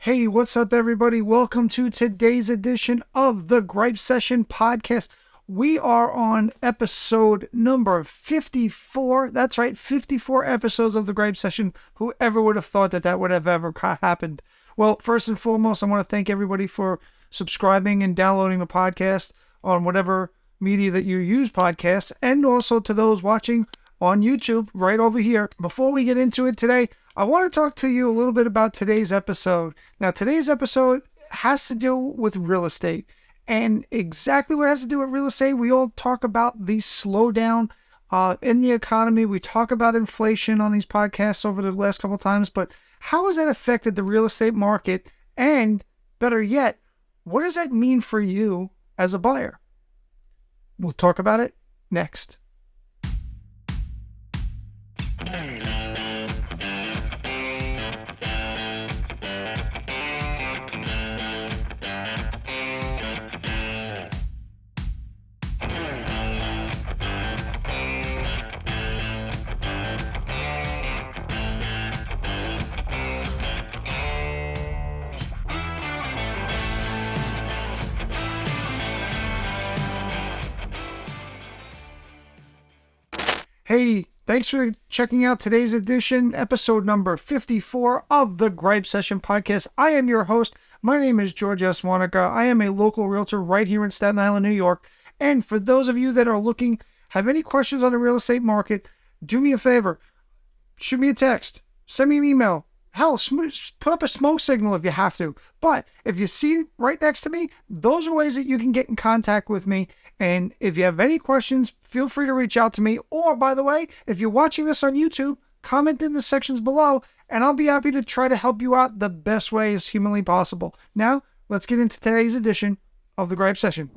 Hey, what's up, everybody? Welcome to today's edition of the Gripe Session podcast. We are on episode number 54. That's right, 54 episodes of the Gripe Session. Whoever would have thought that would have ever happened? Well, first and foremost, I want to thank everybody for subscribing and downloading the podcast on whatever media that you use podcasts, and also to those watching on YouTube right over here. Before we get into it today, I want to talk to you a little bit about today's episode. Now, today's episode has to do with real estate. And exactly what it has to do with real estate, we all talk about the slowdown in the economy. We talk about inflation on these podcasts over the last couple of times. But how has that affected the real estate market? And better yet, what does that mean for you as a buyer? We'll talk about it next. Hey, thanks for checking out today's edition, episode number 54 of the Gripe Session podcast. I am your host. My name is George S. Wanaka. I am a local realtor right here in Staten Island, New York. And for those of you that are looking, have any questions on the real estate market, do me a favor. Shoot me a text. Send me an email. Hell, put up a smoke signal if you have to. But if you see right next to me, those are ways that you can get in contact with me. And if you have any questions, feel free to reach out to me. Or, by the way, if you're watching this on YouTube, comment in the sections below, and I'll be happy to try to help you out the best way as humanly possible. Now, let's get into today's edition of the Gripe Session.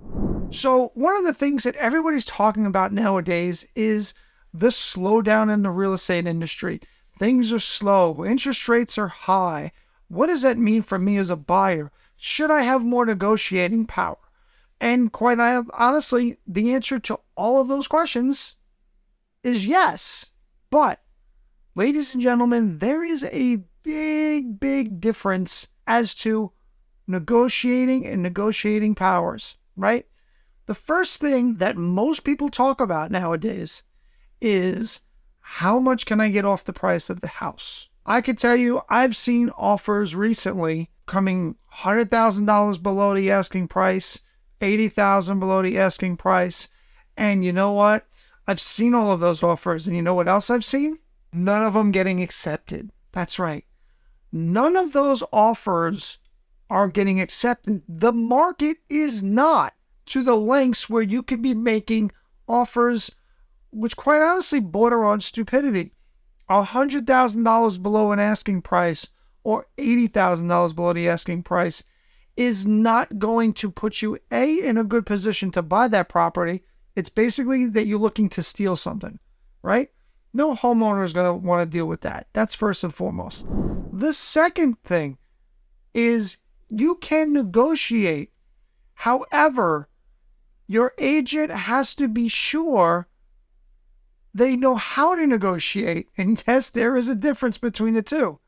So, one of the things that everybody's talking about nowadays is the slowdown in the real estate industry. Things are slow. Interest rates are high. What does that mean for me as a buyer? Should I have more negotiating power? And quite honestly, the answer to all of those questions is yes. But, ladies and gentlemen, there is a big difference as to negotiating and negotiating powers, right? The first thing that most people talk about nowadays is, how much can I get off the price of the house? I could tell you, I've seen offers recently coming $100,000 below the asking price, $80,000 below the asking price. And you know what? I've seen all of those offers. And you know what else I've seen? None of them getting accepted. That's right. None of those offers are getting accepted. The market is not to the lengths where you could be making offers which quite honestly border on stupidity. $100,000 below an asking price or $80,000 below the asking price is not going to put you, in a good position to buy that property. It's basically that you're looking to steal something, right? No homeowner is going to want to deal with that. That's first and foremost. The second thing is you can negotiate. However, your agent has to be sure they know how to negotiate. And yes, there is a difference between the two.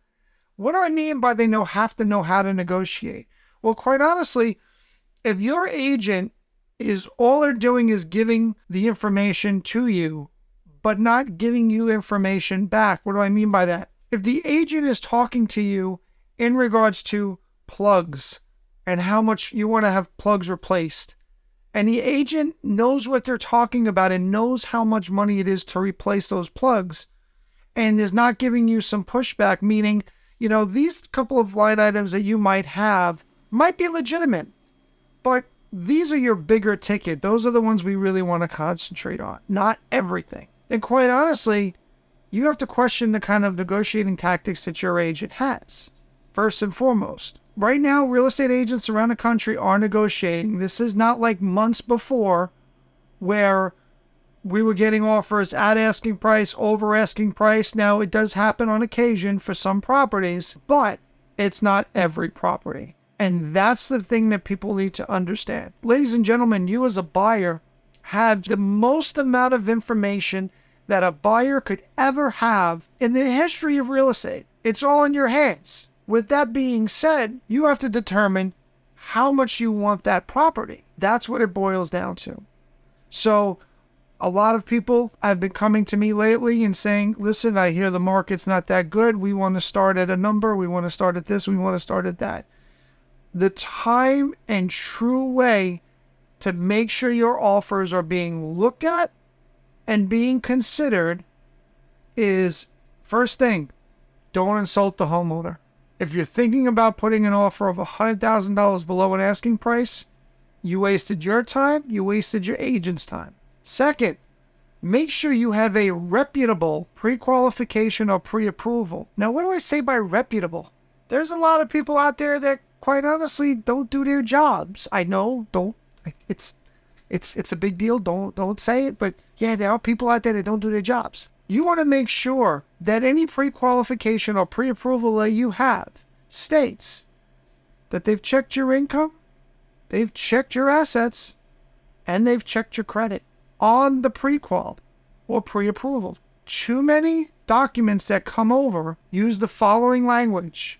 What do I mean by have to know how to negotiate? Well, quite honestly, if your agent is all they're doing is giving the information to you, but not giving you information back, what do I mean by that? If the agent is talking to you in regards to plugs and how much you want to have plugs replaced, and the agent knows what they're talking about and knows how much money it is to replace those plugs, and is not giving you some pushback, meaning, these couple of line items that you might have might be legitimate, but these are your bigger ticket. Those are the ones we really want to concentrate on, not everything. And quite honestly, you have to question the kind of negotiating tactics that your agent has, first and foremost. Right now, real estate agents around the country are negotiating. This is not like months before where we were getting offers at asking price, over asking price. Now, it does happen on occasion for some properties, but it's not every property. And that's the thing that people need to understand. Ladies and gentlemen, you as a buyer have the most amount of information that a buyer could ever have in the history of real estate. It's all in your hands. with that being said, you have to determine how much you want that property. That's what it boils down to. So a lot of people have been coming to me lately and saying, listen, I hear the market's not that good. We want to start at a number. We want to start at this. We want to start at that. The time and true way to make sure your offers are being looked at and being considered is, first thing, don't insult the homeowner. If you're thinking about putting an offer of $100,000 below an asking price, you wasted your time, you wasted your agent's time. Second, make sure you have a reputable pre-qualification or pre-approval. Now, what do I say by reputable? There's a lot of people out there that, quite honestly, don't do their jobs. I know, it's a big deal. Don't say it, but yeah, there are people out there that don't do their jobs. You want to make sure that any pre-qualification or pre-approval that you have states that they've checked your income, they've checked your assets, and they've checked your credit on the pre-qual or pre-approval. Too many documents that come over use the following language.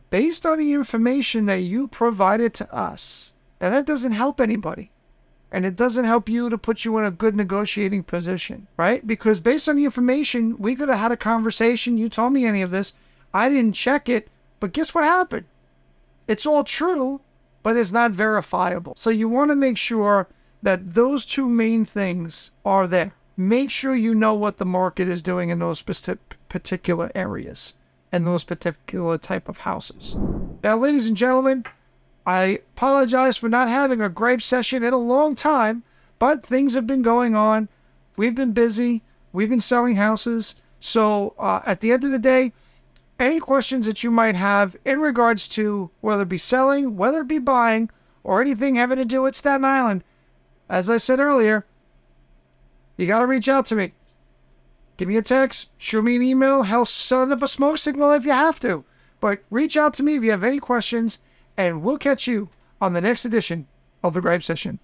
Based on the information that you provided to us, and that doesn't help anybody. And it doesn't help you to put you in a good negotiating position, right? Because based on the information, we could have had a conversation. You told me any of this. I didn't check it. But guess what happened? It's all true, but it's not verifiable. So you want to make sure that those two main things are there. Make sure you know what the market is doing in those particular areas and those particular type of houses. Now, ladies and gentlemen, I apologize for not having a gripe session in a long time, but things have been going on. We've been busy. We've been selling houses. So at the end of the day, any questions that you might have in regards to whether it be selling, whether it be buying, or anything having to do with Staten Island, as I said earlier, you got to reach out to me. Give me a text, shoot me an email, hell, send up a smoke signal if you have to. But reach out to me if you have any questions, and we'll catch you on the next edition of The Gripe Session.